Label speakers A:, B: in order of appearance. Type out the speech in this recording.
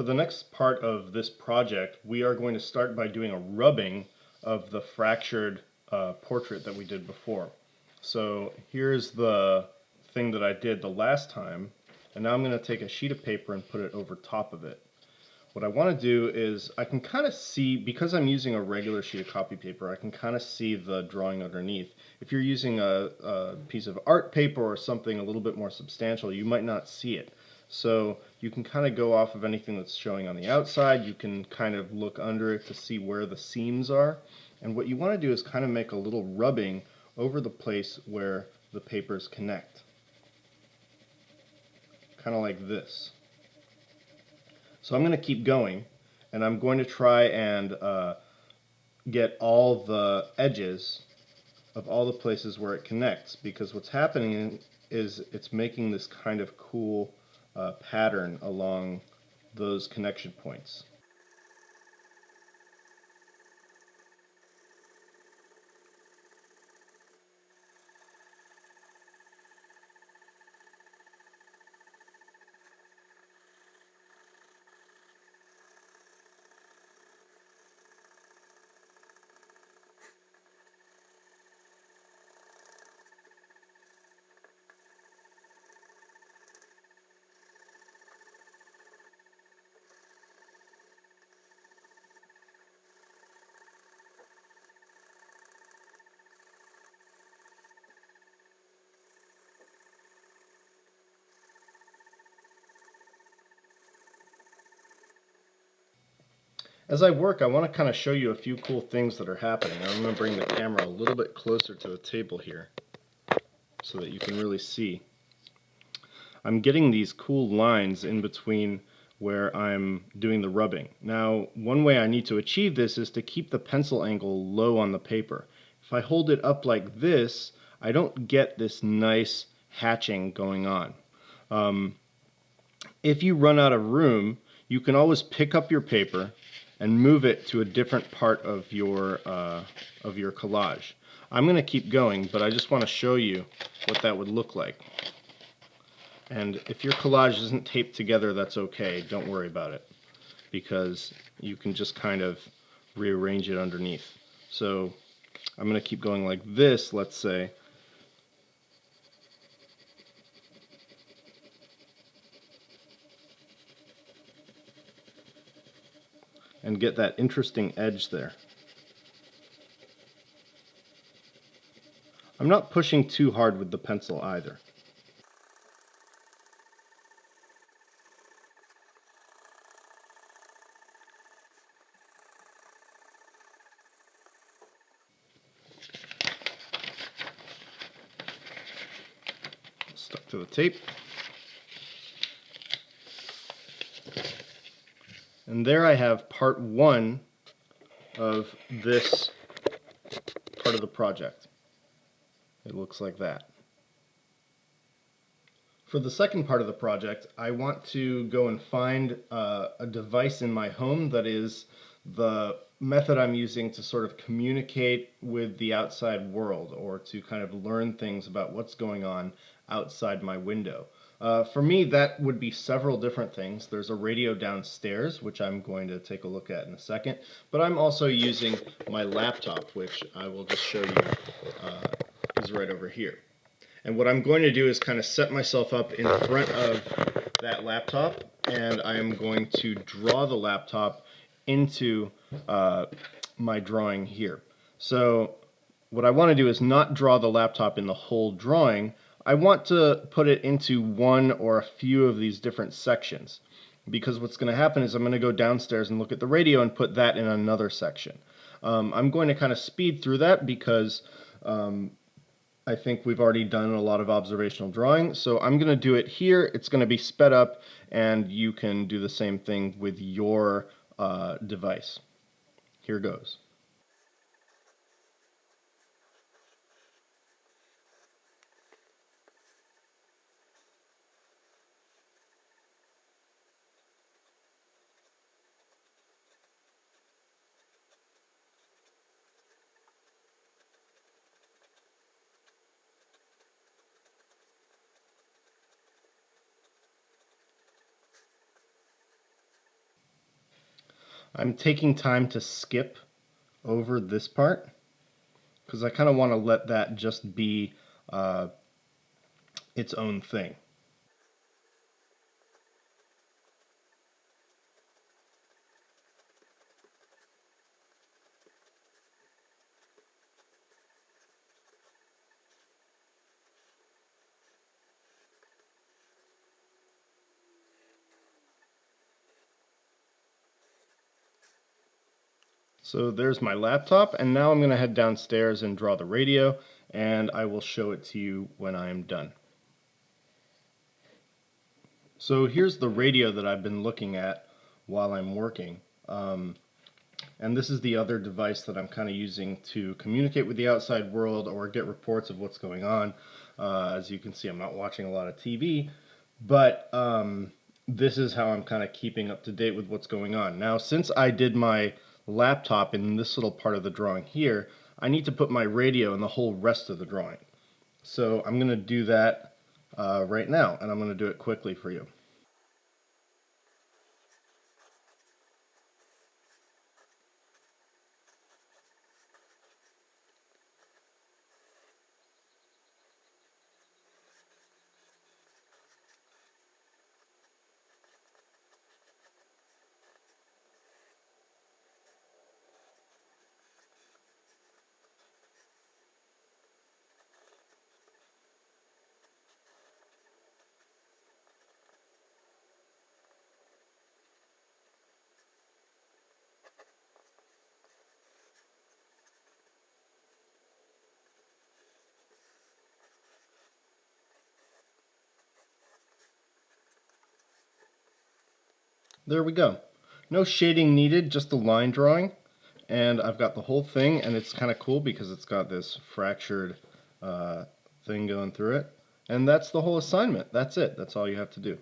A: For the next part of this project, we are going to start by doing a rubbing of the fractured portrait that we did before. So here's the thing that I did the last time, and now I'm going to take a sheet of paper and put it over top of it. What I want to do is, I can kind of see, because I'm using a regular sheet of copy paper, I can kind of see the drawing underneath. If you're using a piece of art paper or something a little bit more substantial, you might not see it. So you can kind of go off of anything that's showing on the outside. You can kind of look under it to see where the seams are. And what you want to do is kind of make a little rubbing over the place where the papers connect. Kind of like this. So I'm going to keep going, and I'm going to try and get all the edges of all the places where it connects, because what's happening is it's making this kind of cool pattern along those connection points. As I work, I want to kind of show you a few cool things that are happening. I'm going to bring the camera a little bit closer to the table here so that you can really see. I'm getting these cool lines in between where I'm doing the rubbing. Now, one way I need to achieve this is to keep the pencil angle low on the paper. If I hold it up like this, I don't get this nice hatching going on. If you run out of room, you can always pick up your paper and move it to a different part of your collage. I'm going to keep going, but I just want to show you what that would look like. And if your collage isn't taped together, that's okay. Don't worry about it, because you can just kind of rearrange it underneath. So I'm going to keep going like this, let's say. And get that interesting edge there. I'm not pushing too hard with the pencil either. Stuck to the tape. And there I have part one of this part of the project. It looks like that. For the second part of the project, I want to go and find a device in my home that is the method I'm using to sort of communicate with the outside world, or to kind of learn things about what's going on outside my window. For me, that would be several different things. There's a radio downstairs, which I'm going to take a look at in a second, but I'm also using my laptop, which I will just show you is right over here. And what I'm going to do is kind of set myself up in front of that laptop, and I am going to draw the laptop into my drawing here. So what I want to do is not draw the laptop in the whole drawing. I want to put it into one or a few of these different sections, because what's going to happen is I'm going to go downstairs and look at the radio and put that in another section. I'm going to kind of speed through that because I think we've already done a lot of observational drawing, so I'm going to do it here. It's going to be sped up, and you can do the same thing with your device. Here goes. I'm taking time to skip over this part because I kind of want to let that just be its own thing. So there's my laptop, and now I'm going to head downstairs and draw the radio, and I will show it to you when I am done. So here's the radio that I've been looking at while I'm working. And this is the other device that I'm kind of using to communicate with the outside world or get reports of what's going on. As you can see, I'm not watching a lot of TV, but this is how I'm kind of keeping up to date with what's going on. Now, since I did my laptop in this little part of the drawing here, I need to put my radio in the whole rest of the drawing. So I'm going to do that right now, and I'm going to do it quickly for you. There we go. No shading needed, just a line drawing. And I've got the whole thing, and it's kind of cool because it's got this fractured thing going through it. And that's the whole assignment. That's it. That's all you have to do.